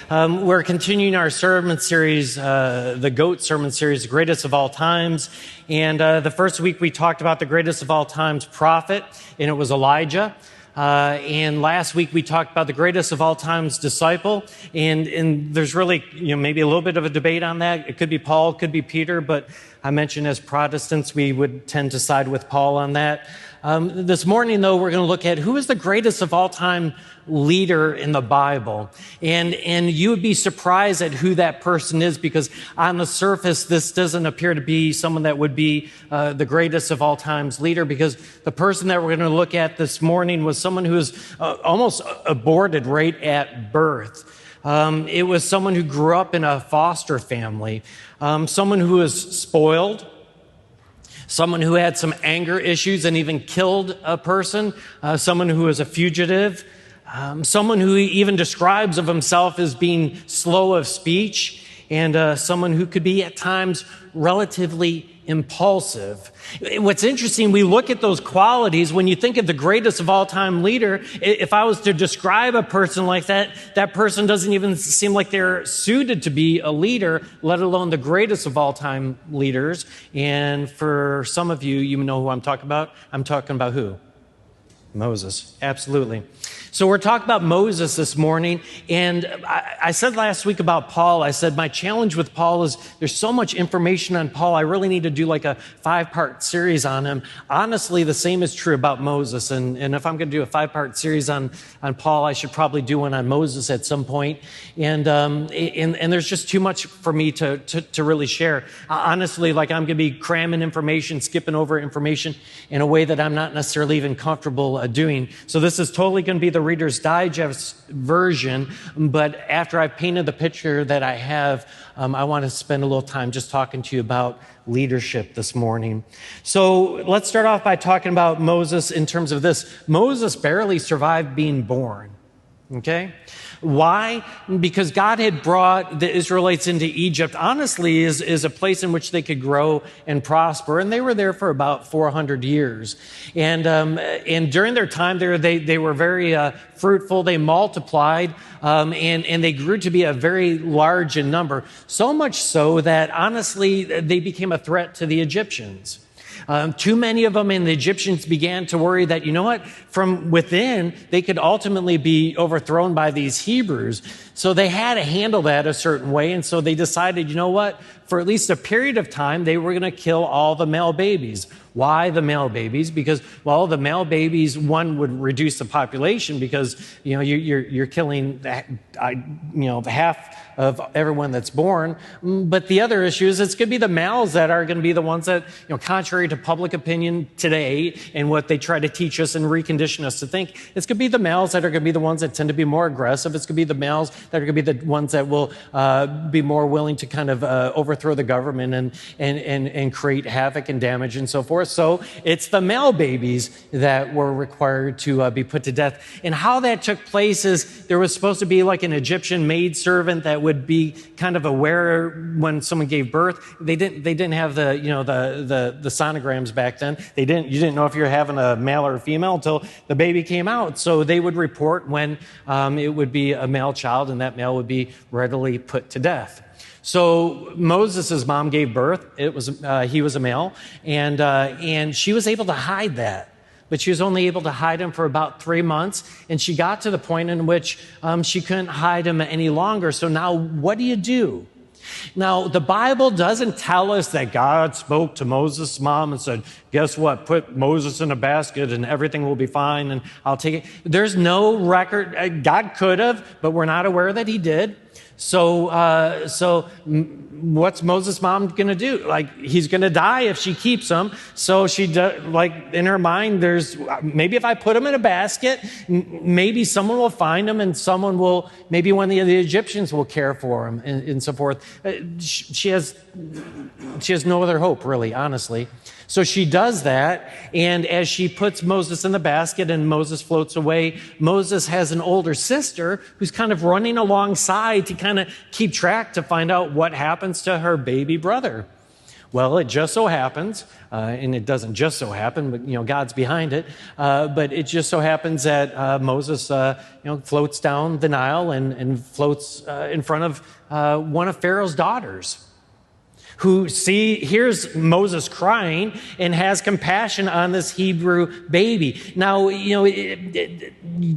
We're continuing our sermon series, the GOAT sermon series, the greatest of all times. And the first week we talked about the greatest of all times prophet, and it was Elijah. And last week we talked about the greatest of all times disciple. And there's really, maybe a little bit of a debate on that. It could be Paul, it could be Peter, but I mentioned as Protestants, we would tend to side with Paul on that. This morning, though, we're going to look at who is the greatest of all time leader in the Bible. And you would be surprised at who that person is, because on the surface, this doesn't appear to be someone that would be the greatest of all times leader, because the person that we're going to look at this morning was someone who was almost aborted right at birth. It was someone who grew up in a foster family, someone who was spoiled, someone who had some anger issues and even killed a person, someone who was a fugitive, someone who even describes of himself as being slow of speech, and someone who could be at times relatively impulsive. What's interesting, we look at those qualities. When you think of the greatest of all time leader, if I was to describe a person like that, that person doesn't even seem like they're suited to be a leader, let alone the greatest of all time leaders. And for some of you, you know who I'm talking about. I'm talking about who? Moses. Absolutely. So we're talking about Moses this morning, and I said last week about Paul, I said my challenge with Paul is there's so much information on Paul, I really need to do like a 5-part series on him. Honestly, the same is true about Moses, and if I'm going to do a 5-part series on Paul, I should probably do one on Moses at some point, and there's just too much for me to really share. Honestly, like I'm going to be cramming information, skipping over information in a way that I'm not necessarily even comfortable doing. So this is totally going to be the Reader's Digest version, but after I've painted the picture that I have, I want to spend a little time just talking to you about leadership this morning. So let's start off by talking about Moses in terms of this. Moses barely survived being born. Okay? Why? Because God had brought the Israelites into Egypt, honestly, is a place in which they could grow and prosper. And they were there for about 400 years. And during their time there, they were very fruitful. They multiplied, and they grew to be a very large in number. So much so that, honestly, they became a threat to the Egyptians. Too many of them, and the Egyptians began to worry that, from within, they could ultimately be overthrown by these Hebrews. So they had to handle that a certain way. And so they decided, for at least a period of time, they were going to kill all the male babies. Why the male babies? Because, the male babies, one, would reduce the population because, you're killing, half of everyone that's born. But the other issue is it's going to be the males that are going to be the ones that, contrary to public opinion today and what they try to teach us and recondition us to think, it's going to be the males that are going to be the ones that tend to be more aggressive. It's going to be the males that are going to be the ones that will be more willing to kind of overthrow the government and create havoc and damage and so forth. So it's the male babies that were required to be put to death. And how that took place is there was supposed to be like an Egyptian maidservant that would be kind of aware when someone gave birth. They didn't have the sonograms back then. You didn't know if you were having a male or a female until the baby came out. So they would report when it would be a male child, and that male would be readily put to death. So Moses' mom gave birth. He was a male, and she was able to hide that. But she was only able to hide him for about 3 months, and she got to the point in which she couldn't hide him any longer. So now what do you do? Now, the Bible doesn't tell us that God spoke to Moses' mom and said, guess what, put Moses in a basket and everything will be fine and I'll take it. There's no record. God could have, but we're not aware that he did. So what's Moses' mom going to do? He's going to die if she keeps him. So she does, in her mind, maybe if I put him in a basket, maybe someone will find him and maybe one of the Egyptians will care for him and so forth. She has no other hope, really, honestly. So she does that, and as she puts Moses in the basket and Moses floats away, Moses has an older sister who's kind of running alongside to kind of keep track to find out what happens to her baby brother. Well, it just so happens, and it doesn't just so happen, but God's behind it. But it just so happens that Moses, floats down the Nile and floats in front of one of Pharaoh's daughters, who hears Moses crying and has compassion on this Hebrew baby. Now,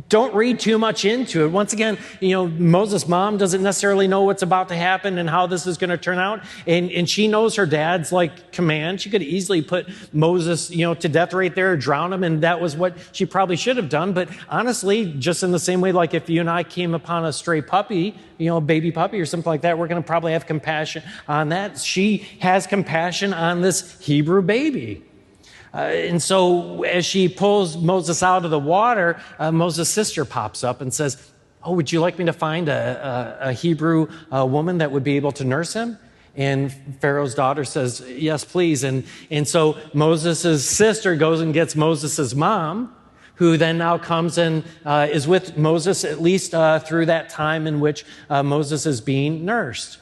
don't read too much into it. Once again, Moses' mom doesn't necessarily know what's about to happen and how this is going to turn out. And she knows her dad's command. She could easily put Moses, to death right there, drown him. And that was what she probably should have done. But honestly, just in the same way, like if you and I came upon a stray puppy, a baby puppy or something like that, we're going to probably have compassion on that. She has compassion on this Hebrew baby. And so as she pulls Moses out of the water, Moses' sister pops up and says, "Oh, would you like me to find a Hebrew woman that would be able to nurse him?" And Pharaoh's daughter says, "Yes, please." And so Moses' sister goes and gets Moses' mom, who then now comes and is with Moses at least through that time in which Moses is being nursed.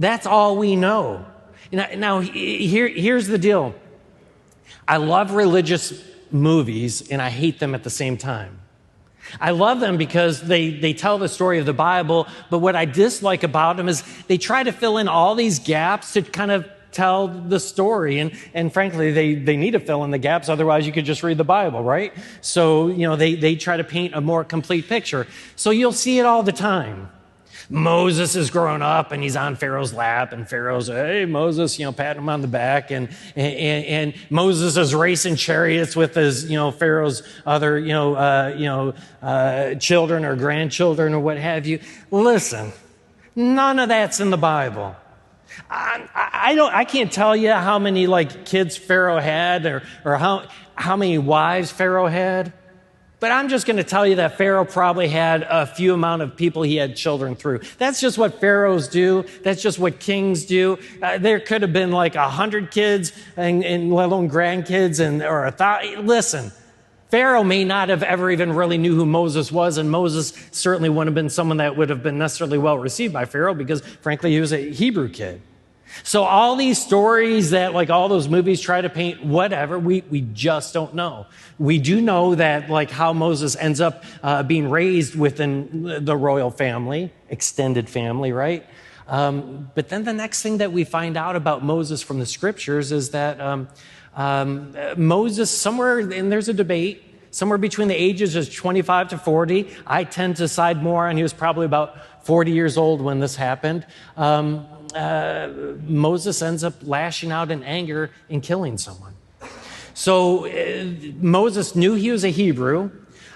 That's all we know. Now, here's the deal. I love religious movies, and I hate them at the same time. I love them because they tell the story of the Bible, but what I dislike about them is they try to fill in all these gaps to kind of tell the story. And frankly, they need to fill in the gaps. Otherwise, you could just read the Bible, right? So, they try to paint a more complete picture. So you'll see it all the time. Moses is growing up and he's on Pharaoh's lap, and Pharaoh's, "Hey, Moses," patting him on the back. And Moses is racing chariots with his, Pharaoh's other, children or grandchildren or what have you. Listen, none of that's in the Bible. I can't tell you how many kids Pharaoh had or how many wives Pharaoh had, but I'm just going to tell you that Pharaoh probably had a few amount of people he had children through. That's just what pharaohs do. That's just what kings do. There could have been 100 kids and let alone grandkids or 1,000. Listen, Pharaoh may not have ever even really knew who Moses was, and Moses certainly wouldn't have been someone that would have been necessarily well received by Pharaoh because, frankly, he was a Hebrew kid. So all these stories that all those movies try to paint, whatever, we just don't know. We do know that how Moses ends up being raised within the royal family, extended family, right? But then the next thing that we find out about Moses from the scriptures is that Moses, somewhere, and there's a debate, somewhere between the ages of 25 to 40. I tend to side more on he was probably about 40 years old when this happened. Moses ends up lashing out in anger and killing someone. So Moses knew he was a Hebrew,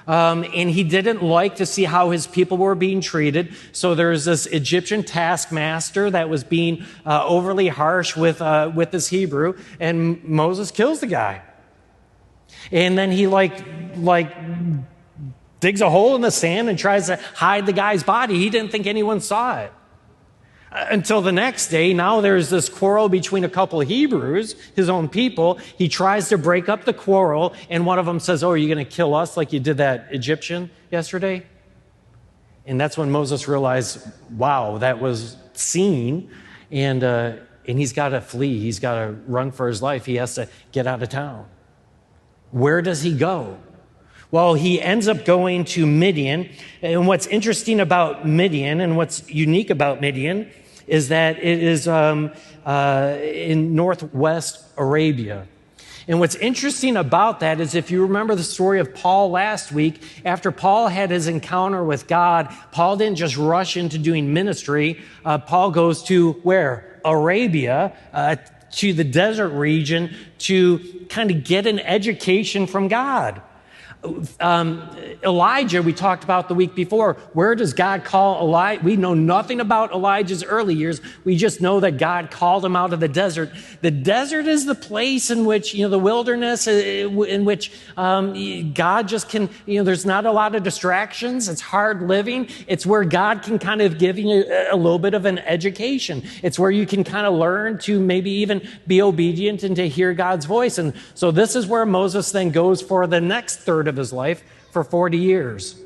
and he didn't like to see how his people were being treated. So there's this Egyptian taskmaster that was being overly harsh with this Hebrew, and Moses kills the guy. And then he digs a hole in the sand and tries to hide the guy's body. He didn't think anyone saw it. Until the next day, now there's this quarrel between a couple of Hebrews, his own people. He tries to break up the quarrel, and one of them says, "Oh, are you going to kill us like you did that Egyptian yesterday?" And that's when Moses realized, wow, that was seen, and he's got to flee. He's got to run for his life. He has to get out of town. Where does he go? Well, he ends up going to Midian. And what's interesting about Midian and what's unique about Midian is that it is in northwest Arabia. And what's interesting about that is if you remember the story of Paul last week, after Paul had his encounter with God, Paul didn't just rush into doing ministry. Paul goes to where? Arabia, to the desert region to kind of get an education from God. Elijah, we talked about the week before. Where does God call Elijah? We know nothing about Elijah's early years. We just know that God called him out of the desert. The desert is the place in which, the wilderness, in which God just can, there's not a lot of distractions. It's hard living. It's where God can kind of give you a little bit of an education. It's where you can kind of learn to maybe even be obedient and to hear God's voice. And so this is where Moses then goes for the next third of his life for 40 years.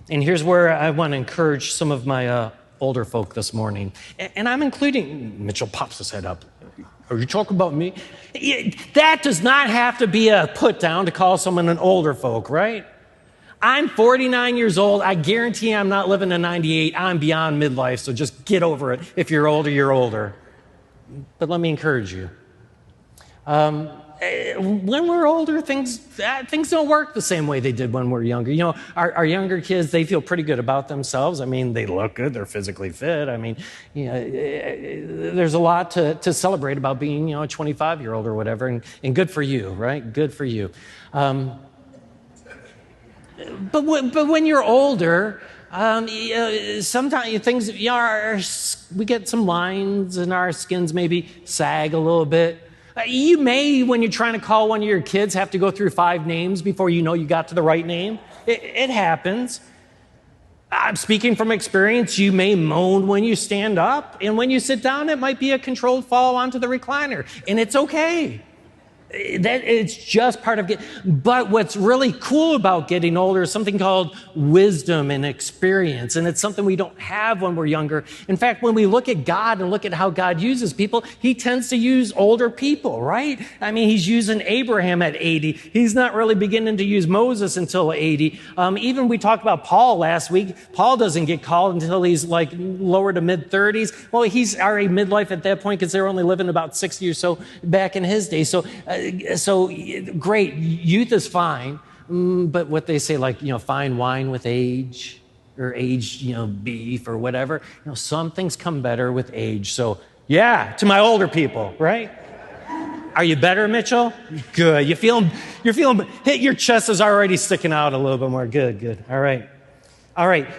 And here's where I want to encourage some of my older folk this morning. And I'm including, Mitchell pops his head up. Are you talking about me? That does not have to be a put down to call someone an older folk, right? I'm 49 years old. I guarantee I'm not living to 98. I'm beyond midlife, so just get over it. If you're older, you're older. But let me encourage you. When we're older, things don't work the same way they did when we're younger. You know, our younger kids, they feel pretty good about themselves. I mean, they look good. They're physically fit. I mean, you know, there's a lot to celebrate about being, you know, a 25-year-old or whatever. And good for you, right? Good for you. But when you're older, sometimes things, you know, we get some lines and our skins maybe sag a little bit. You may, when you're trying to call one of your kids, have to go through 5 names before you know you got to the right name. It happens. I'm speaking from experience. You may moan when you stand up, and when you sit down, it might be a controlled fall onto the recliner, and it's okay. That it's just part of getting. But what's really cool about getting older is something called wisdom and experience, and it's something we don't have when we're younger. In fact, when we look at God and look at how God uses people, he tends to use older people, right? I mean, he's using Abraham at 80. He's not really beginning to use Moses until 80. Even we talked about Paul last week. Paul doesn't get called until he's like lower to mid-30s. Well, he's already midlife at that point because they were only living about 60 or so back in his day. So great, youth is fine, but what they say, like, you know, fine wine with age, or aged, you know, beef or whatever, you know, some things come better with age. So yeah, to my older people, right? Are you better, Mitchell? Good. You're feeling, hit your chest is already sticking out a little bit more. Good. All right.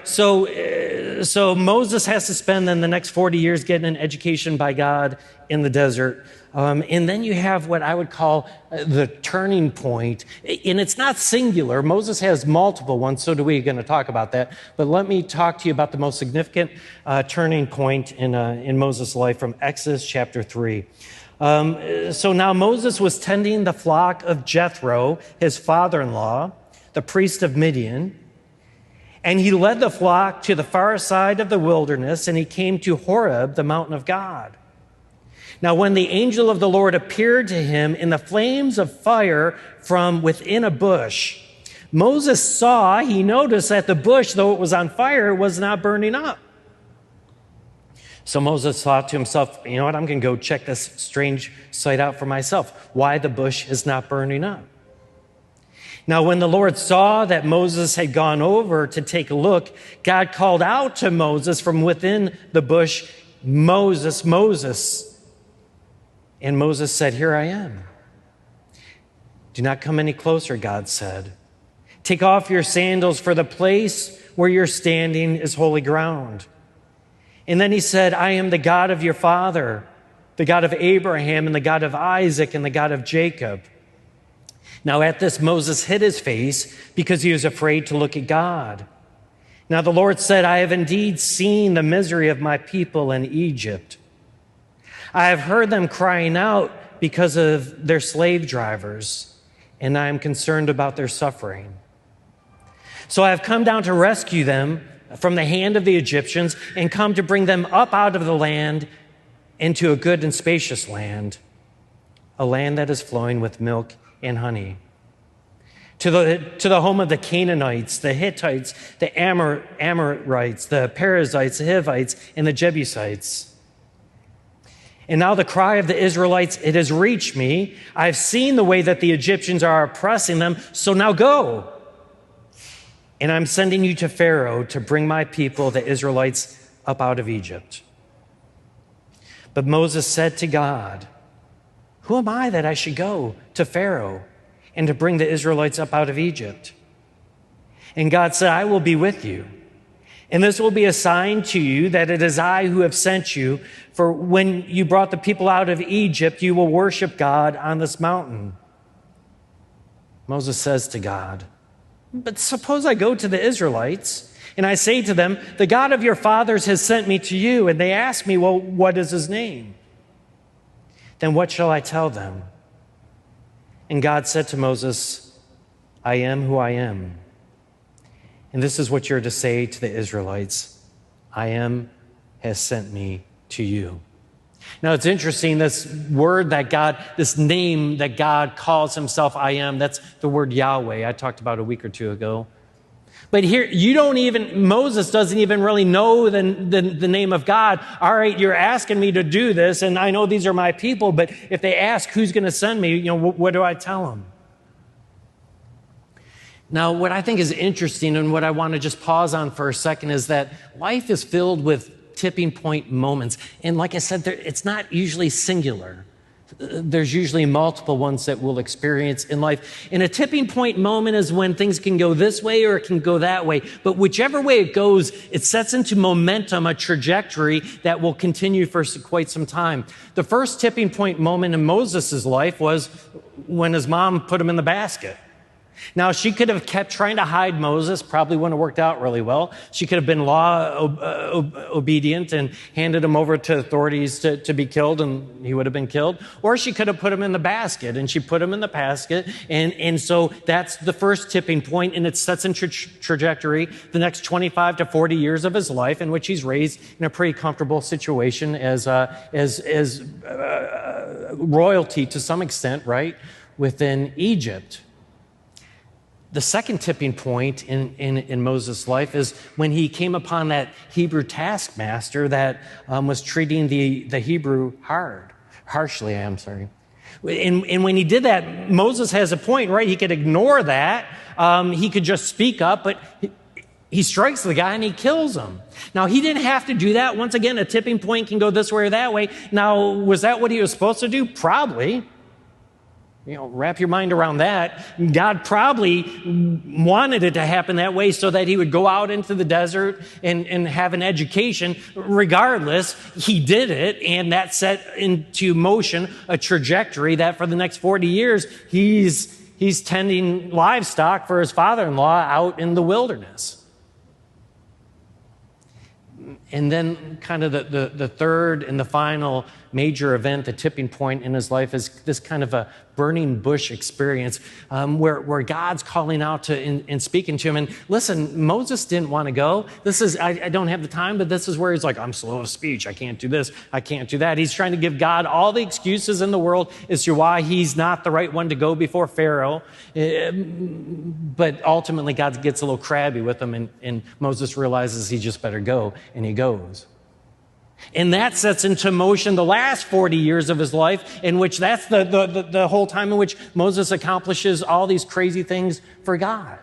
So Moses has to spend then the next 40 years getting an education by God in the desert. And then you have what I would call the turning point. And it's not singular. Moses has multiple ones, so we're going to talk about that. But let me talk to you about the most significant turning point in Moses' life from Exodus chapter 3. So now Moses was tending the flock of Jethro, his father-in-law, the priest of Midian. And he led the flock to the far side of the wilderness, and he came to Horeb, the mountain of God. Now, when the angel of the Lord appeared to him in the flames of fire from within a bush, Moses he noticed that the bush, though it was on fire, was not burning up. So Moses thought to himself, you know what, I'm going to go check this strange sight out for myself, why the bush is not burning up. Now, when the Lord saw that Moses had gone over to take a look, God called out to Moses from within the bush, Moses, Moses. And Moses said, here I am. Do not come any closer, God said. Take off your sandals, for the place where you're standing is holy ground. And then he said, I am the God of your father, the God of Abraham and the God of Isaac and the God of Jacob. Now at this, Moses hid his face because he was afraid to look at God. Now the Lord said, I have indeed seen the misery of my people in Egypt. I have heard them crying out because of their slave drivers, and I am concerned about their suffering. So I have come down to rescue them from the hand of the Egyptians and come to bring them up out of the land into a good and spacious land, a land that is flowing with milk and honey. To the home of the Canaanites, the Hittites, the Amorites, the Perizzites, the Hivites, and the Jebusites. And now the cry of the Israelites, it has reached me. I've seen the way that the Egyptians are oppressing them, so now go. And I'm sending you to Pharaoh to bring my people, the Israelites, up out of Egypt. But Moses said to God, who am I that I should go to Pharaoh and to bring the Israelites up out of Egypt? And God said, I will be with you. And this will be a sign to you that it is I who have sent you. For when you brought the people out of Egypt, you will worship God on this mountain. Moses says to God, but suppose I go to the Israelites and I say to them, the God of your fathers has sent me to you. And they ask me, well, what is his name? Then what shall I tell them? And God said to Moses, I am who I am. And this is what you're to say to the Israelites. I am has sent me to you. Now, it's interesting, this word that God, this name that God calls himself, I am, that's the word Yahweh. I talked about a week or two ago. But here, Moses doesn't even really know the name of God. All right, you're asking me to do this, and I know these are my people, but if they ask who's going to send me, what do I tell them? Now, what I think is interesting and what I want to just pause on for a second is that life is filled with tipping point moments. And like I said, it's not usually singular. There's usually multiple ones that we'll experience in life. And a tipping point moment is when things can go this way or it can go that way. But whichever way it goes, it sets into momentum a trajectory that will continue for quite some time. The first tipping point moment in Moses' life was when his mom put him in the basket. Now, she could have kept trying to hide Moses, probably wouldn't have worked out really well. She could have been obedient and handed him over to authorities to be killed, and he would have been killed. Or she could have put him in the basket, and she put him in the basket. And so that's the first tipping point, and it sets in trajectory the next 25 to 40 years of his life, in which he's raised in a pretty comfortable situation as royalty to some extent, right, within Egypt. The second tipping point in Moses' life is when he came upon that Hebrew taskmaster that was treating the Hebrew harshly. And when he did that, Moses has a point, right? He could ignore that. He could just speak up, but he strikes the guy and he kills him. Now, he didn't have to do that. Once again, a tipping point can go this way or that way. Now, was that what he was supposed to do? Probably. Wrap your mind around that. God probably wanted it to happen that way so that he would go out into the desert and have an education. Regardless, he did it, and that set into motion a trajectory that for the next 40 years, he's tending livestock for his father-in-law out in the wilderness. And then kind of the third and the final major event, the tipping point in his life, is this kind of a burning bush experience where God's calling out to and speaking to him. And listen, Moses didn't want to go. I don't have the time, but this is where he's like, I'm slow of speech. I can't do this. I can't do that. He's trying to give God all the excuses in the world as to why he's not the right one to go before Pharaoh. But ultimately, God gets a little crabby with him, and Moses realizes he just better go, and he goes. And that sets into motion the last 40 years of his life, in which that's the whole time in which Moses accomplishes all these crazy things for God.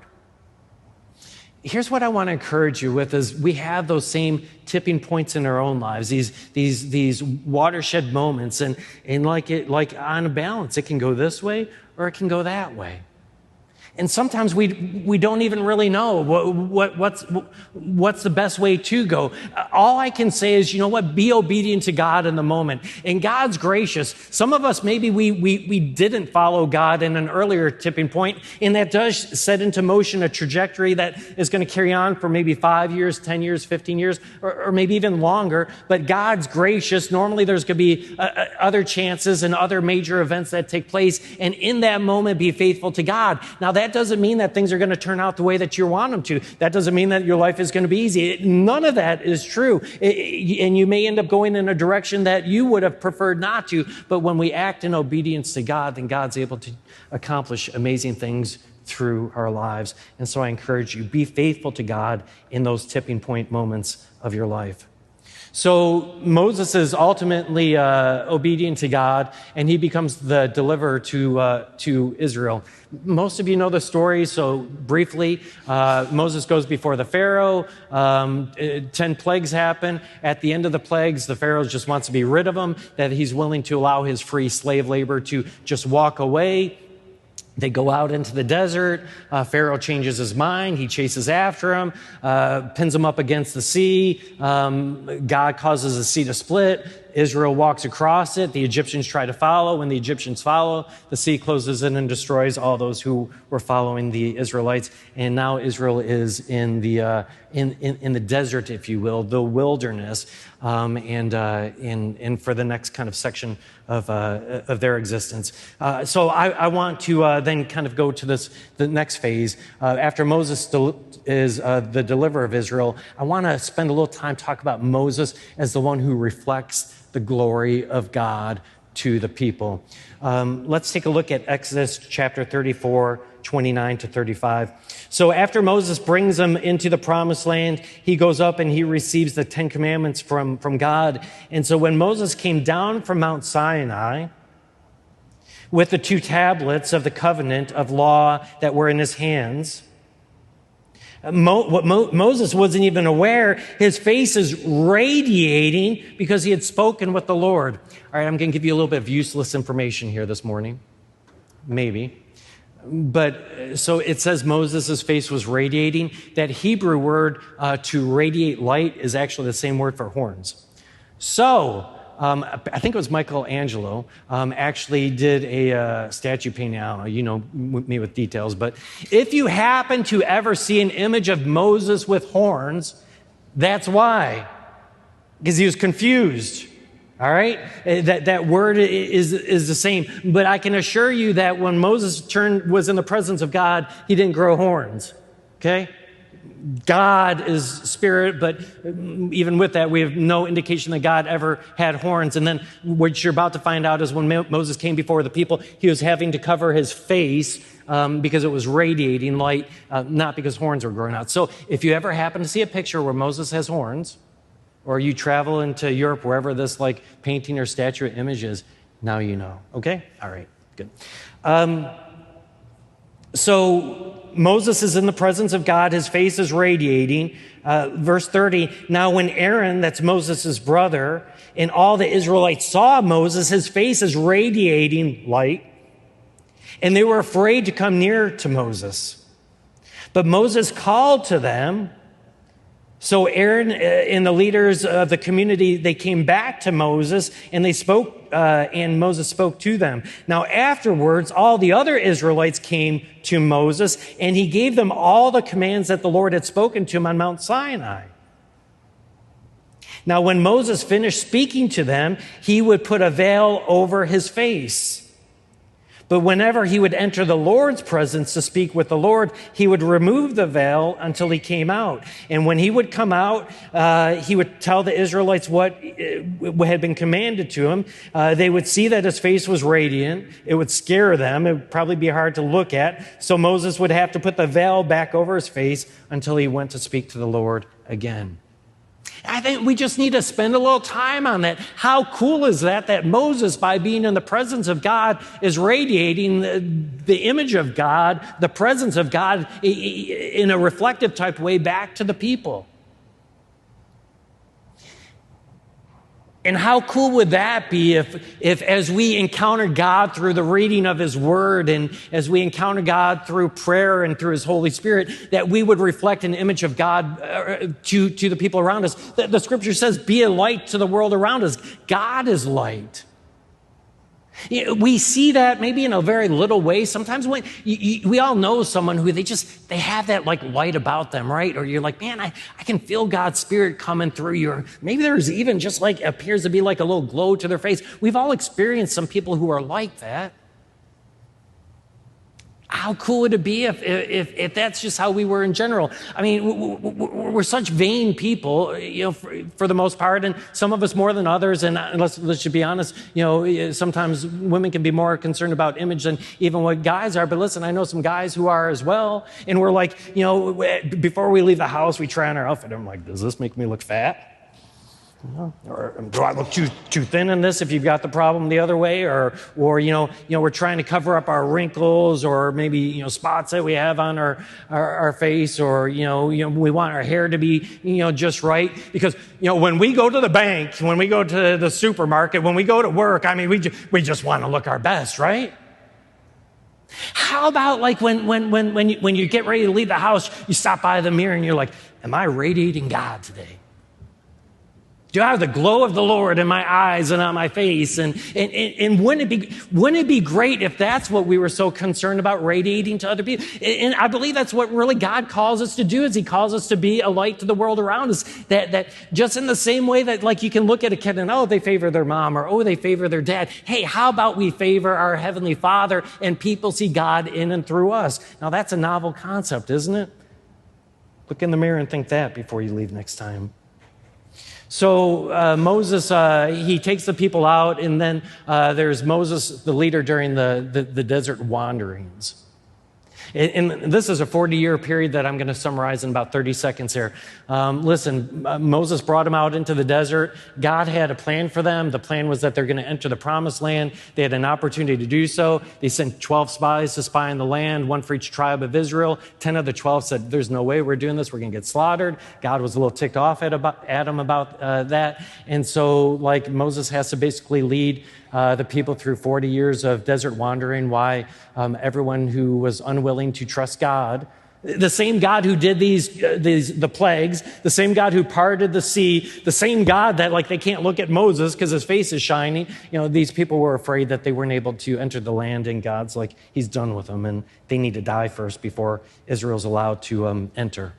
Here's what I want to encourage you with is we have those same tipping points in our own lives, these watershed moments, and like on a balance, it can go this way or it can go that way. And sometimes we don't even really know what's the best way to go. All I can say is, be obedient to God in the moment. And God's gracious. Some of us, maybe we didn't follow God in an earlier tipping point, and that does set into motion a trajectory that is going to carry on for maybe 5 years, 10 years, 15 years, or maybe even longer. But God's gracious. Normally there's going to be other chances and other major events that take place. And in that moment, be faithful to God. Now, that doesn't mean that things are going to turn out the way that you want them to. That doesn't mean that your life is going to be easy. None of that is true. And you may end up going in a direction that you would have preferred not to. But when we act in obedience to God, then God's able to accomplish amazing things through our lives. And so I encourage you, be faithful to God in those tipping point moments of your life. So Moses is ultimately obedient to God, and he becomes the deliverer to Israel. Most of you know the story, so briefly, Moses goes before the Pharaoh. 10 plagues happen. At the end of the plagues, the Pharaoh just wants to be rid of them, that he's willing to allow his free slave labor to just walk away. They go out into the desert. Pharaoh changes his mind. He chases after him, pins him up against the sea. God causes the sea to split. Israel walks across it. The Egyptians try to follow. When the Egyptians follow, the sea closes in and destroys all those who were following the Israelites. And now Israel is in the desert, if you will, the wilderness, and for the next kind of section of their existence. So I want to then kind of go to the next phase. After Moses is the deliverer of Israel, I want to spend a little time talk about Moses as the one who reflects the glory of God to the people. Let's take a look at Exodus chapter 34, 29 to 35. So after Moses brings them into the promised land, he goes up and he receives the 10 commandments from God. And so when Moses came down from Mount Sinai with the 2 tablets of the covenant of law that were in his hands, Moses wasn't even aware. His face is radiating because he had spoken with the Lord. All right, I'm going to give you a little bit of useless information here this morning. Maybe. But so it says Moses' face was radiating. That Hebrew word to radiate light is actually the same word for horns. So I think it was Michelangelo actually did a statue painting. I don't know, you know me with details. But if you happen to ever see an image of Moses with horns, that's why. Because he was confused. All right? That word is the same. But I can assure you that when Moses was in the presence of God, he didn't grow horns. Okay? God is spirit, but even with that, we have no indication that God ever had horns. And then what you're about to find out is when Moses came before the people, he was having to cover his face because it was radiating light, not because horns were growing out. So if you ever happen to see a picture where Moses has horns, or you travel into Europe, wherever this like painting or statue or image is, now you know. Okay? All right, good. So Moses is in the presence of God. His face is radiating. Verse 30, now when Aaron, that's Moses' brother, and all the Israelites saw Moses, his face is radiating light, and they were afraid to come near to Moses. But Moses called to them. So Aaron and the leaders of the community, they came back to Moses and they spoke, and Moses spoke to them. Now afterwards, all the other Israelites came to Moses and he gave them all the commands that the Lord had spoken to him on Mount Sinai. Now when Moses finished speaking to them, he would put a veil over his face. But whenever he would enter the Lord's presence to speak with the Lord, he would remove the veil until he came out. And when he would come out, he would tell the Israelites what had been commanded to him. They would see that his face was radiant. It would scare them. It would probably be hard to look at. So Moses would have to put the veil back over his face until he went to speak to the Lord again. I think we just need to spend a little time on that. How cool is that Moses, by being in the presence of God, is radiating the image of God, the presence of God in a reflective type way back to the people? And how cool would that be if as we encounter God through the reading of his word and as we encounter God through prayer and through his Holy Spirit, that we would reflect an image of God to the people around us. The scripture says, be a light to the world around us. God is light. We see that maybe in a very little way. Sometimes when we all know someone who they have that like light about them, right? Or you're like, man, I can feel God's spirit coming through you. Or maybe there's even just like appears to be like a little glow to their face. We've all experienced some people who are like that. How cool would it be if that's just how we were in general? I mean, we're such vain people, you know, for the most part, and some of us more than others. And let's just be honest, you know, sometimes women can be more concerned about image than even what guys are. But listen, I know some guys who are as well. And we're like, you know, before we leave the house, we try on our outfit. I'm like, does this make me look fat? Or do I look too thin in this if you've got the problem the other way? Or you know, we're trying to cover up our wrinkles or maybe, you know, spots that we have on our face, or, you know, we want our hair to be, you know, just right. Because, you know, when we go to the bank, when we go to the supermarket, when we go to work, I mean, we just want to look our best, right? How about like when you get ready to leave the house, you stop by the mirror and you're like, am I radiating God today? Do I have the glow of the Lord in my eyes and on my face? And wouldn't it be great if that's what we were so concerned about, radiating to other people? And I believe that's what really God calls us to do, is he calls us to be a light to the world around us. That just in the same way that, like, you can look at a kid and, oh, they favor their mom, or, oh, they favor their dad. Hey, how about we favor our Heavenly Father and people see God in and through us? Now, that's a novel concept, isn't it? Look in the mirror and think that before you leave next time. So Moses, he takes the people out, and then there's Moses, the leader during the desert wanderings. And this is a 40-year period that I'm going to summarize in about 30 seconds here. Listen, Moses brought them out into the desert. God had a plan for them. The plan was that they're going to enter the promised land. They had an opportunity to do so. They sent 12 spies to spy on the land, one for each tribe of Israel. 10 of the 12 said, there's no way we're doing this. We're going to get slaughtered. God was a little ticked off at him about that. And so, like, Moses has to basically lead the people through 40 years of desert wandering. Why? Everyone who was unwilling to trust God, the same God who did the plagues, the same God who parted the sea, the same God that, like, they can't look at Moses because his face is shining. These people were afraid that they weren't able to enter the land, and God's like, he's done with them, and they need to die first before Israel's allowed to enter.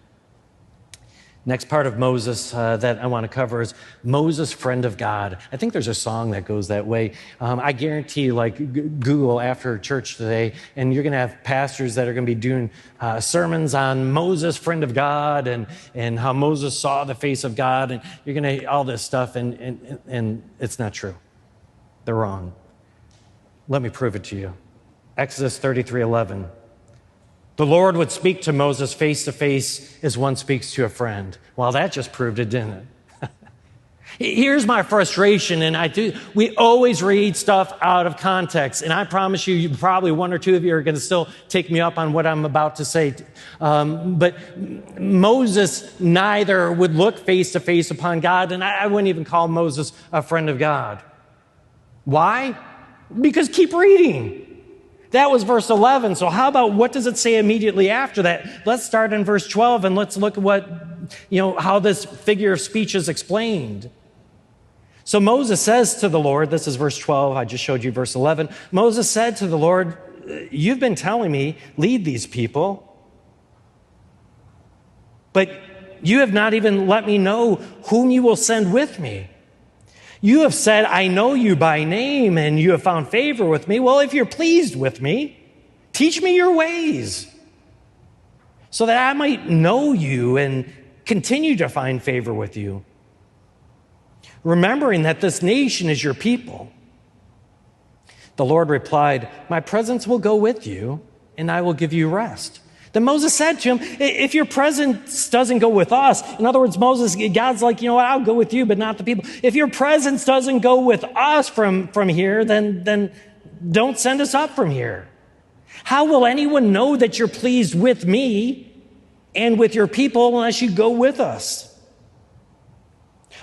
Next part of Moses that I want to cover is Moses, friend of God. I think there's a song that goes that way. I guarantee, like, Google after church today, and you're going to have pastors that are going to be doing sermons on Moses, friend of God, and how Moses saw the face of God, and you're going to all this stuff, and it's not true. They're wrong. Let me prove it to you. Exodus 33:11. The Lord would speak to Moses face to face as one speaks to a friend. Well, that just proved it, didn't it? Here's my frustration, and we always read stuff out of context, and I promise you, probably one or two of you are going to still take me up on what I'm about to say. But Moses neither would look face to face upon God, and I wouldn't even call Moses a friend of God. Why? Because keep reading. That was verse 11. So how about, what does it say immediately after that? Let's start in verse 12, and let's look at how this figure of speech is explained. So Moses says to the Lord, this is verse 12, I just showed you verse 11. Moses said to the Lord, you've been telling me, lead these people, but you have not even let me know whom you will send with me. You have said, I know you by name, and you have found favor with me. Well, if you're pleased with me, teach me your ways, so that I might know you and continue to find favor with you, remembering that this nation is your people. The Lord replied, my presence will go with you, and I will give you rest. Then Moses said to him, if your presence doesn't go with us, in other words, God's like, I'll go with you, but not the people. If your presence doesn't go with us from here, then don't send us up from here. How will anyone know that you're pleased with me and with your people unless you go with us?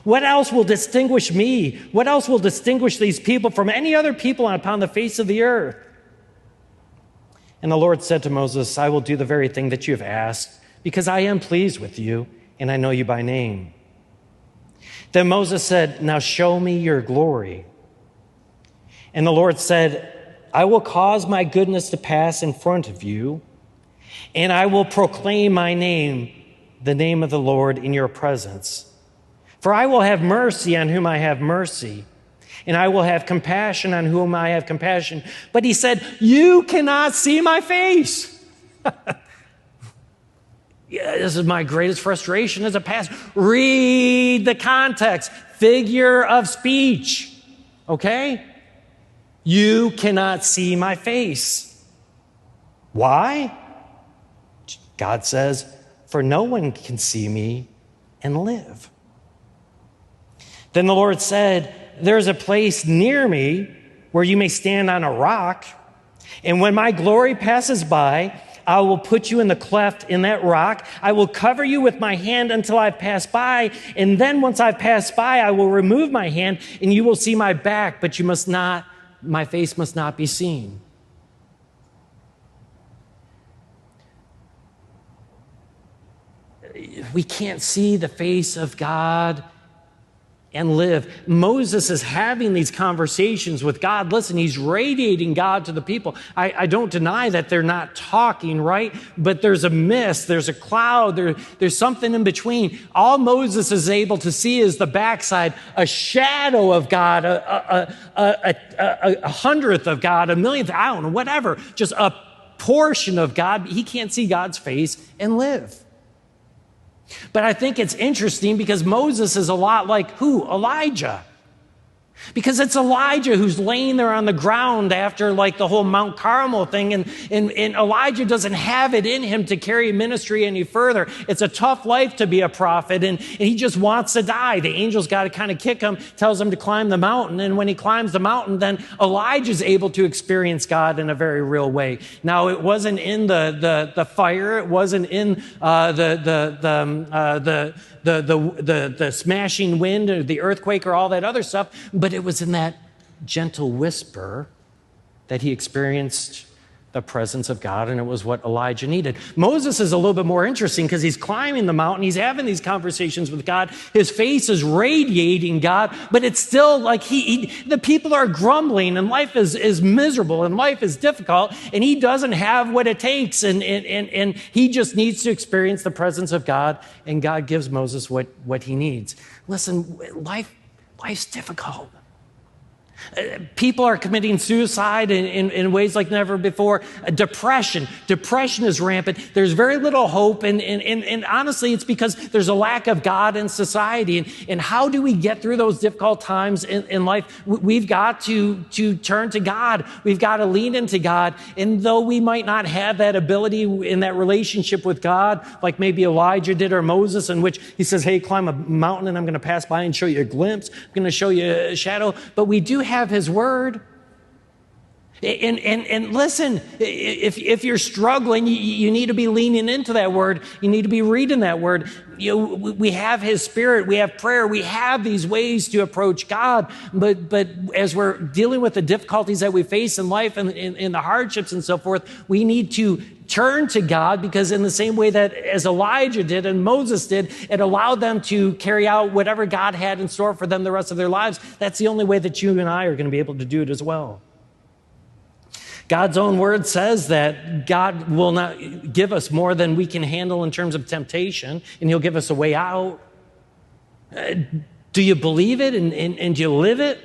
What else will distinguish me? What else will distinguish these people from any other people upon the face of the earth? And the Lord said to Moses, I will do the very thing that you have asked, because I am pleased with you, and I know you by name. Then Moses said, now show me your glory. And the Lord said, I will cause my goodness to pass in front of you, and I will proclaim my name, the name of the Lord, in your presence. For I will have mercy on whom I have mercy, and I will have compassion on whom I have compassion. But he said, you cannot see my face. This is my greatest frustration as a pastor. Read the context. Figure of speech. Okay? You cannot see my face. Why? God says, for no one can see me and live. Then the Lord said, there's a place near me where you may stand on a rock, and when my glory passes by, I will put you in the cleft in that rock. I will cover you with my hand until I've passed by, and then once I've passed by, I will remove my hand, and you will see my back, but my face must not be seen. We can't see the face of God and live. Moses is having these conversations with God. Listen, he's radiating God to the people. I don't deny that they're not talking, right? But there's a mist, there's a cloud, there's something in between. All Moses is able to see is the backside, a shadow of God, a hundredth of God, a millionth, I don't know, whatever, just a portion of God. He can't see God's face and live. But I think it's interesting because Moses is a lot like who? Elijah. Because it's Elijah who's laying there on the ground after like the whole Mount Carmel thing. And Elijah doesn't have it in him to carry ministry any further. It's a tough life to be a prophet. And he just wants to die. The angel's got to kind of kick him, tells him to climb the mountain. And when he climbs the mountain, then Elijah's able to experience God in a very real way. Now, it wasn't in the fire. It wasn't in the smashing wind or the earthquake or all that other stuff, but it was in that gentle whisper that he experienced the presence of God, and it was what Elijah needed. Moses is a little bit more interesting because he's climbing the mountain, he's having these conversations with God, his face is radiating God, but it's still like the people are grumbling, and life is miserable, and life is difficult, and he doesn't have what it takes, and he just needs to experience the presence of God, and God gives Moses what he needs. Listen, life's difficult. People are committing suicide in ways like never before. Depression is rampant. There's very little hope, and honestly, it's because there's a lack of God in society. And how do we get through those difficult times in life? We've got to turn to God. We've got to lean into God. And though we might not have that ability in that relationship with God, like maybe Elijah did or Moses, in which he says, hey, climb a mountain and I'm going to pass by and show you a glimpse. I'm going to show you a shadow. But we do have his word. And listen, if you're struggling, you need to be leaning into that word. You need to be reading that word. We have his spirit. We have prayer. We have these ways to approach God. But as we're dealing with the difficulties that we face in life and in the hardships and so forth, we need to turn to God, because in the same way that as Elijah did and Moses did, it allowed them to carry out whatever God had in store for them the rest of their lives. That's the only way that you and I are going to be able to do it as well. God's own word says that God will not give us more than we can handle in terms of temptation, and he'll give us a way out. Do you believe it and do you live it?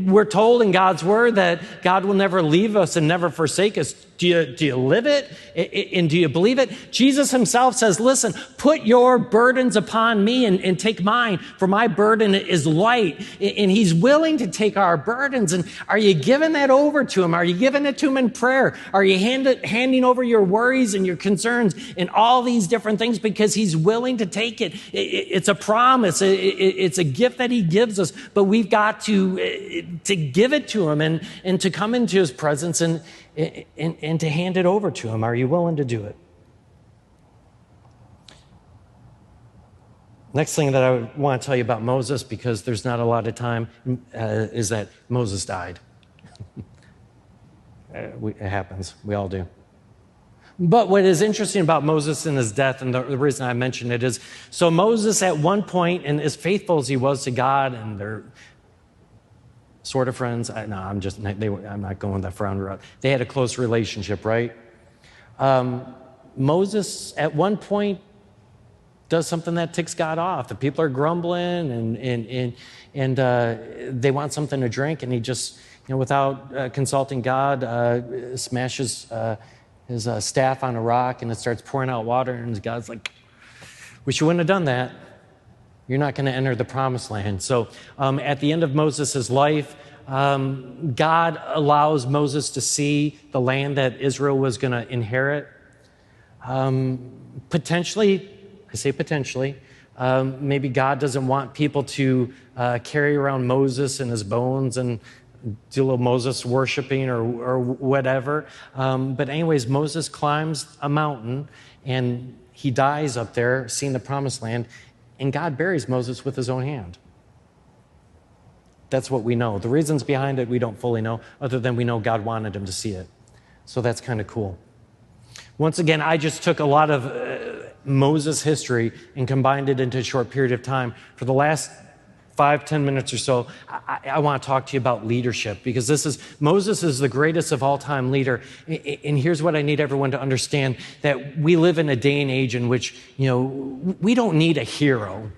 We're told in God's word that God will never leave us and never forsake us. Do you live it? And do you believe it? Jesus himself says, listen, put your burdens upon me and take mine, for my burden is light. And he's willing to take our burdens. And are you giving that over to him? Are you giving it to him in prayer? Are you handing over your worries and your concerns and all these different things because he's willing to take it? It's a promise. It's a gift that he gives us, but we've got to give it to him and to come into his presence and to hand it over to him. Are you willing to do it? Next thing that I want to tell you about Moses, because there's not a lot of time, is that Moses died. It happens. We all do. But what is interesting about Moses and his death, and the reason I mention it is, so Moses at one point, and as faithful as he was to God, and they're sort of friends. I'm not going that far route. They had a close relationship, right? Moses, at one point, does something that ticks God off. The people are grumbling and they want something to drink, and he just, without consulting God, smashes his staff on a rock, and it starts pouring out water, and God's like, wish you wouldn't have done that. You're not going to enter the promised land. So at the end of Moses' life, God allows Moses to see the land that Israel was going to inherit. Potentially, I say potentially, maybe God doesn't want people to carry around Moses and his bones and do a little Moses worshiping or whatever. But anyways, Moses climbs a mountain and he dies up there, seeing the promised land. And God buries Moses with his own hand. That's what we know. The reasons behind it we don't fully know, other than we know God wanted him to see it. So that's kind of cool. Once again, I just took a lot of Moses' history and combined it into a short period of time. For the last 5-10 minutes or so, I want to talk to you about leadership, because Moses is the greatest of all time leader. And here's what I need everyone to understand, that we live in a day and age in which, we don't need a hero.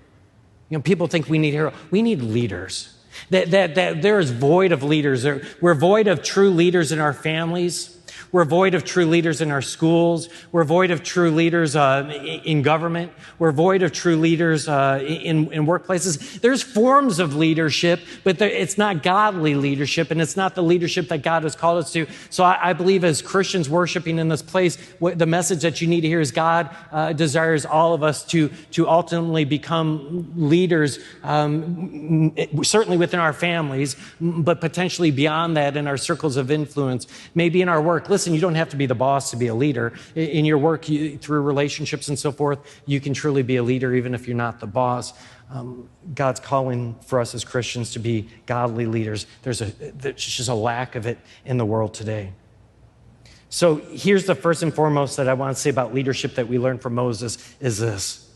People think we need heroes. We need leaders. That there is void of leaders. We're void of true leaders in our families. We're void of true leaders in our schools. We're void of true leaders in government. We're void of true leaders in workplaces. There's forms of leadership, but it's not godly leadership, and it's not the leadership that God has called us to. So I believe as Christians worshiping in this place, the message that you need to hear is God desires all of us to ultimately become leaders, certainly within our families, but potentially beyond that in our circles of influence, maybe in our work. Listen, you don't have to be the boss to be a leader. In your work, through relationships and so forth, you can truly be a leader even if you're not the boss. God's calling for us as Christians to be godly leaders. There's just a lack of it in the world today. So here's the first and foremost that I want to say about leadership that we learned from Moses is this.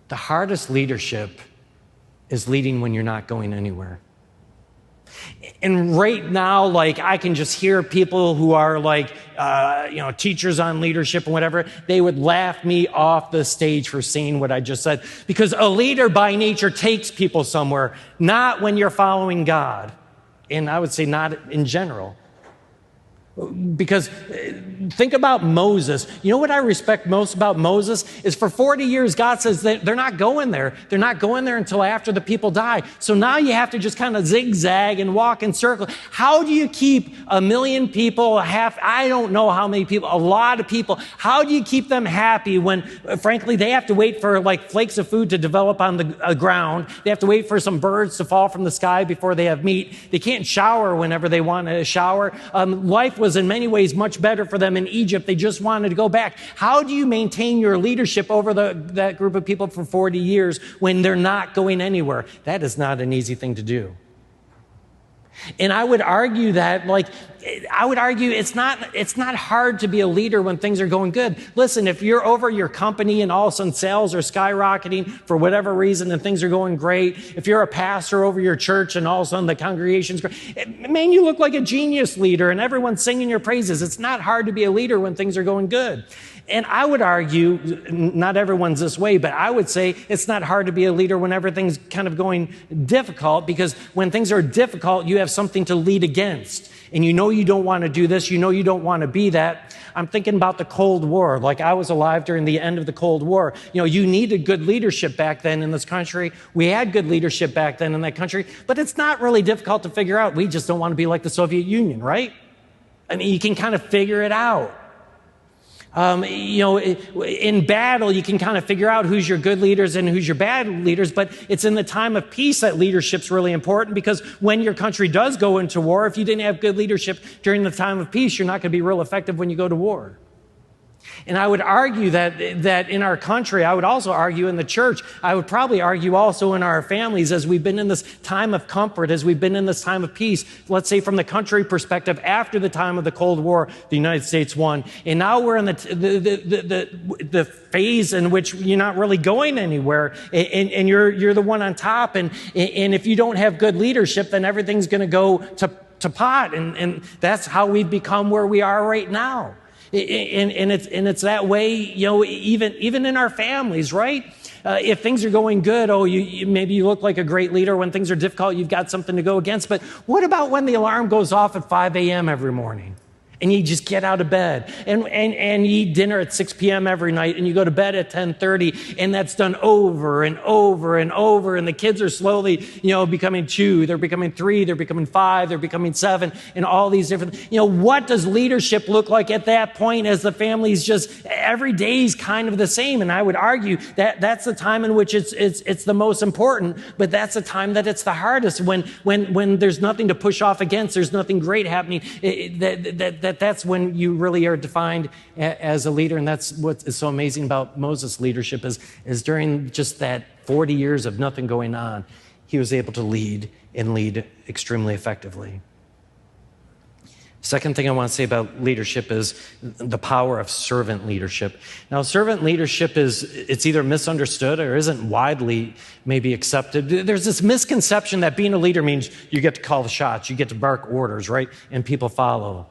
The hardest leadership is leading when you're not going anywhere. And right now, I can just hear people who are teachers on leadership and whatever, they would laugh me off the stage for saying what I just said. Because a leader by nature takes people somewhere, not when you're following God. And I would say not in general. Because think about Moses. You know what I respect most about Moses is for 40 years, God says that they're not going there. They're not going there until after the people die. So now you have to just kind of zigzag and walk in circles. How do you keep 1 million people, I don't know how many people, a lot of people, how do you keep them happy when, frankly, they have to wait for flakes of food to develop on the ground. They have to wait for some birds to fall from the sky before they have meat. They can't shower whenever they want to shower. Life was in many ways much better for them in Egypt. They just wanted to go back. How do you maintain your leadership over that group of people for 40 years when they're not going anywhere? That is not an easy thing to do. And I would argue it's not hard to be a leader when things are going good. Listen, if you're over your company and all of a sudden sales are skyrocketing for whatever reason and things are going great, if you're a pastor over your church and all of a sudden the congregation's great, man, you look like a genius leader and everyone's singing your praises. It's not hard to be a leader when things are going good. And I would argue, not everyone's this way, but I would say it's not hard to be a leader when everything's kind of going difficult, because when things are difficult, you have something to lead against. And you don't want to do this, you don't want to be that. I'm thinking about the Cold War. I was alive during the end of the Cold War. You needed good leadership back then in this country. We had good leadership back then in that country, but it's not really difficult to figure out. We just don't want to be like the Soviet Union, right? I mean, you can kind of figure it out. In battle, you can kind of figure out who's your good leaders and who's your bad leaders, but it's in the time of peace that leadership's really important, because when your country does go into war, if you didn't have good leadership during the time of peace, you're not going to be real effective when you go to war. And I would argue that in our country, I would also argue in the church, I would probably argue also in our families, as we've been in this time of comfort, as we've been in this time of peace, let's say from the country perspective, after the time of the Cold War, the United States won. And now we're in the phase in which you're not really going anywhere, and you're the one on top. And if you don't have good leadership, then everything's going to go to pot. And that's how we've become where we are right now. And it's that way, even in our families, right? If things are going good, maybe you look like a great leader. When things are difficult, you've got something to go against. But what about when the alarm goes off at 5 a.m. every morning? And you just get out of bed and you eat dinner at 6 p.m. every night, and you go to bed at 10:30, and that's done over and over and over. And the kids are slowly, becoming 2, they're becoming 3, they're becoming 5, they're becoming 7, and all these different, what does leadership look like at that point, as the family's just every day's kind of the same? And I would argue that that's the time in which it's the most important, but that's the time that it's the hardest, when there's nothing to push off against, there's nothing great happening. That's when you really are defined as a leader. And that's what is so amazing about Moses' leadership is during just that 40 years of nothing going on, he was able to lead extremely effectively. Second thing I want to say about leadership is the power of servant leadership. Now, servant leadership it's either misunderstood or isn't widely maybe accepted. There's this misconception that being a leader means you get to call the shots, you get to bark orders, right? And people follow.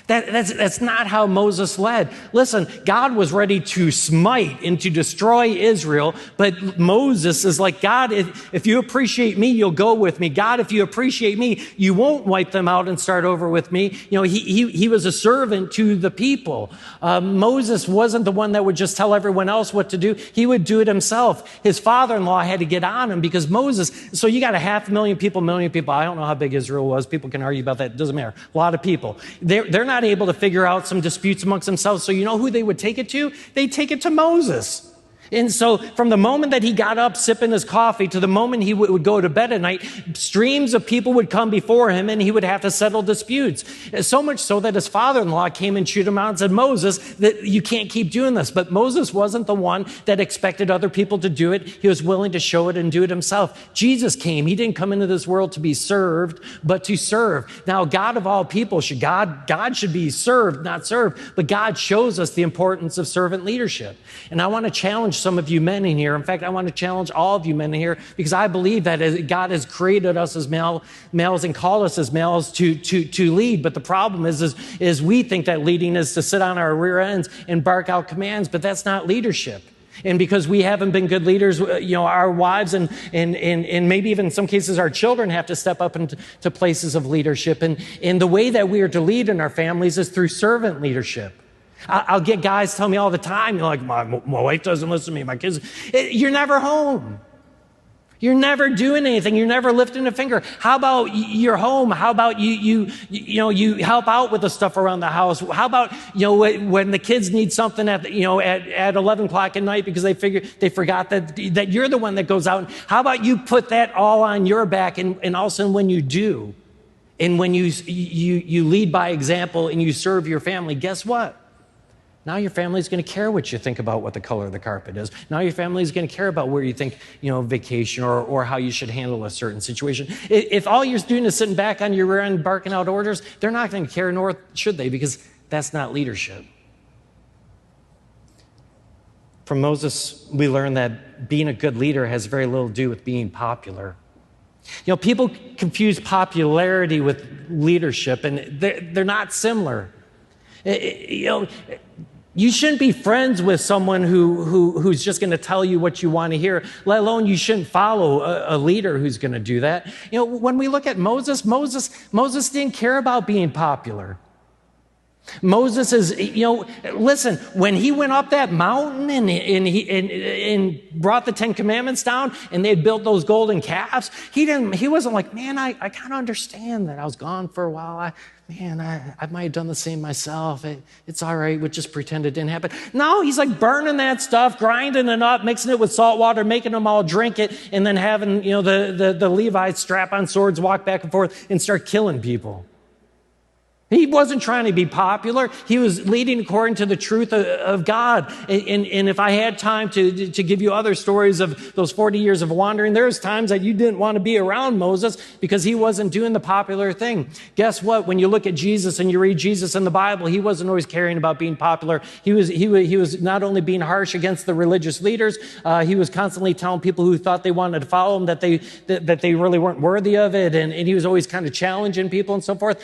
That's not how Moses led. Listen, God was ready to smite and to destroy Israel, but Moses is like, God, if you appreciate me, you'll go with me. God, if you appreciate me, you won't wipe them out and start over with me. You know, he was a servant to the people. Moses wasn't the one that would just tell everyone else what to do. He would do it himself. His father-in-law had to get on him because Moses, so you got 500,000 people, 1 million people. I don't know how big Israel was. People can argue about that. It doesn't matter. A lot of people. They're not able to figure out some disputes amongst themselves. So you know who they would take it to? They'd take it to Moses. And so from the moment that he got up sipping his coffee to the moment he would go to bed at night, streams of people would come before him and he would have to settle disputes. So much so that his father-in-law came and chewed him out and said, Moses, that you can't keep doing this. But Moses wasn't the one that expected other people to do it. He was willing to show it and do it himself. Jesus came. He didn't come into this world to be served, but to serve. Now, God of all people, God should be served, not served. But God shows us the importance of servant leadership. And I want to challenge some of you men in here. In fact, I want to challenge all of you men in here because I believe that God has created us as males and called us as males to lead. But the problem is we think that leading is to sit on our rear ends and bark out commands, but that's not leadership. And because we haven't been good leaders, you know, our wives and maybe even in some cases our children have to step up into places of leadership. And the way that we are to lead in our families is through servant leadership. I'll get guys tell me all the time, you're like, my wife doesn't listen to me, my kids. You're never home. You're never doing anything. You're never lifting a finger. How about you're home? How about you help out with the stuff around the house? How about, when the kids need something at 11 o'clock at night because they forgot that you're the one that goes out. How about you put that all on your back and all of a sudden when you do, and when you lead by example and you serve your family, guess what? Now your family's going to care what you think about what the color of the carpet is. Now your family's going to care about where you think, vacation or how you should handle a certain situation. If all you're doing is sitting back on your rear end barking out orders, they're not going to care, nor should they, because that's not leadership. From Moses, we learn that being a good leader has very little to do with being popular. People confuse popularity with leadership, and they're not similar. You shouldn't be friends with someone who's just going to tell you what you want to hear, let alone you shouldn't follow a leader who's going to do that. When we look at Moses didn't care about being popular. Moses is, listen, when he went up that mountain and brought the 10 Commandments down and they had built those golden calves, he wasn't like, man, I kind of understand that I was gone for a while. I might have done the same myself. It's all right. We'll just pretend it didn't happen. No, he's like burning that stuff, grinding it up, mixing it with salt water, making them all drink it, and then having, the Levites strap on swords, walk back and forth, and start killing people. He wasn't trying to be popular. He was leading according to the truth of God. And if I had time to give you other stories of those 40 years of wandering, there's times that you didn't want to be around Moses because he wasn't doing the popular thing. Guess what? When you look at Jesus and you read Jesus in the Bible, he wasn't always caring about being popular. He was not only being harsh against the religious leaders, he was constantly telling people who thought they wanted to follow him that they really weren't worthy of it. And he was always kind of challenging people and so forth.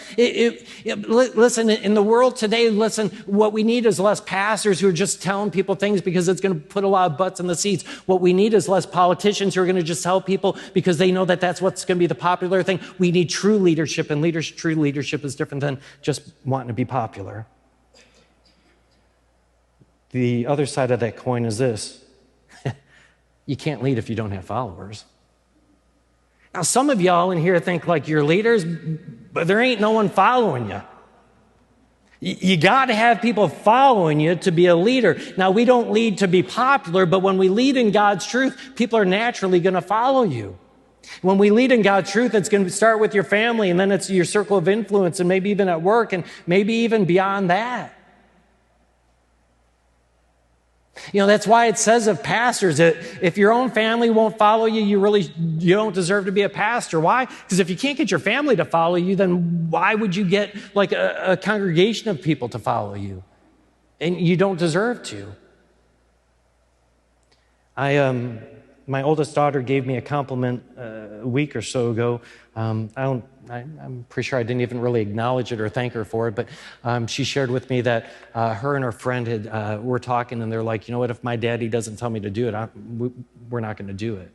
Listen, in the world today, what we need is less pastors who are just telling people things because it's going to put a lot of butts in the seats. What we need is less politicians who are going to just tell people because they know that that's what's going to be the popular thing. We need true leadership, and true leadership is different than just wanting to be popular. The other side of that coin is this. You can't lead if you don't have followers. Now, some of y'all in here think like you're leaders, but there ain't no one following you. You got to have people following you to be a leader. Now, we don't lead to be popular, but when we lead in God's truth, people are naturally going to follow you. When we lead in God's truth, it's going to start with your family, and then it's your circle of influence, and maybe even at work, and maybe even beyond that. That's why it says of pastors that if your own family won't follow you, you don't deserve to be a pastor. Why? Because if you can't get your family to follow you, then why would you get like a congregation of people to follow you? And you don't deserve to. My oldest daughter gave me a compliment a week or so ago. I'm pretty sure I didn't even really acknowledge it or thank her for it, but she shared with me that her and her friend were talking, and they're like, you know what, if my daddy doesn't tell me to do it, we're not going to do it.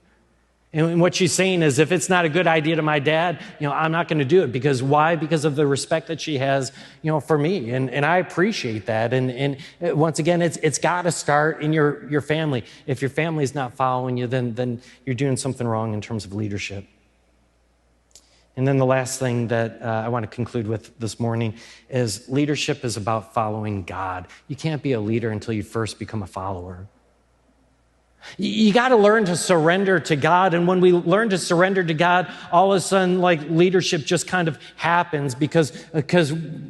And what she's saying is, if it's not a good idea to my dad, I'm not going to do it. Because why? Because of the respect that she has, for me. And I appreciate that. And once again, it's got to start in your family. If your family's not following you, then you're doing something wrong in terms of leadership. And then the last thing that I want to conclude with this morning is leadership is about following God. You can't be a leader until you first become a follower. You got to learn to surrender to God. And when we learn to surrender to God, all of a sudden, leadership just kind of happens because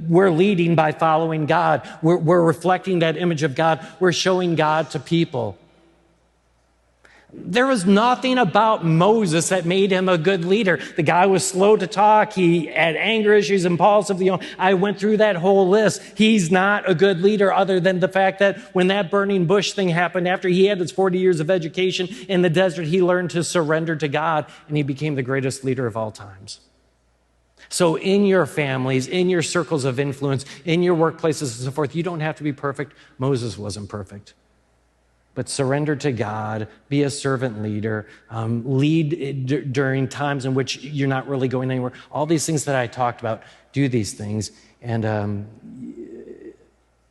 we're leading by following God. We're reflecting that image of God. We're showing God to people. There was nothing about Moses that made him a good leader. The guy was slow to talk. He had anger issues, impulsive. I went through that whole list. He's not a good leader other than the fact that when that burning bush thing happened, after he had his 40 years of education in the desert, he learned to surrender to God, and he became the greatest leader of all times. So in your families, in your circles of influence, in your workplaces and so forth, you don't have to be perfect. Moses wasn't perfect. But surrender to God, be a servant leader, lead during times in which you're not really going anywhere. All these things that I talked about, do these things, and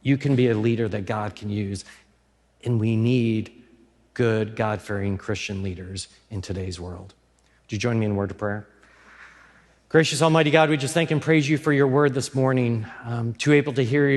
you can be a leader that God can use. And we need good, God-fearing Christian leaders in today's world. Would you join me in a word of prayer? Gracious Almighty God, we just thank and praise you for your word this morning, to be able to hear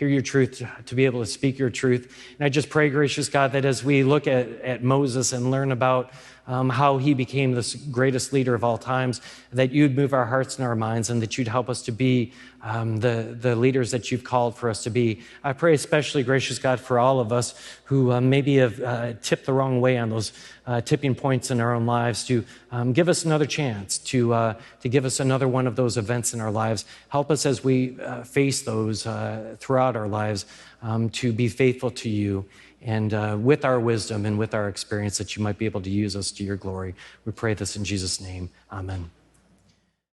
your truth, to be able to speak your truth. And I just pray, gracious God, that as we look at Moses and learn about how he became this greatest leader of all times, that you'd move our hearts and our minds, and that you'd help us to be the leaders that you've called for us to be. I pray especially, gracious God, for all of us who maybe have tipped the wrong way on those tipping points in our own lives, to give us another chance, to give us another one of those events in our lives. Help us as we face those throughout our lives, to be faithful to you, and with our wisdom and with our experience, that you might be able to use us to your glory. We pray this in Jesus' name. Amen.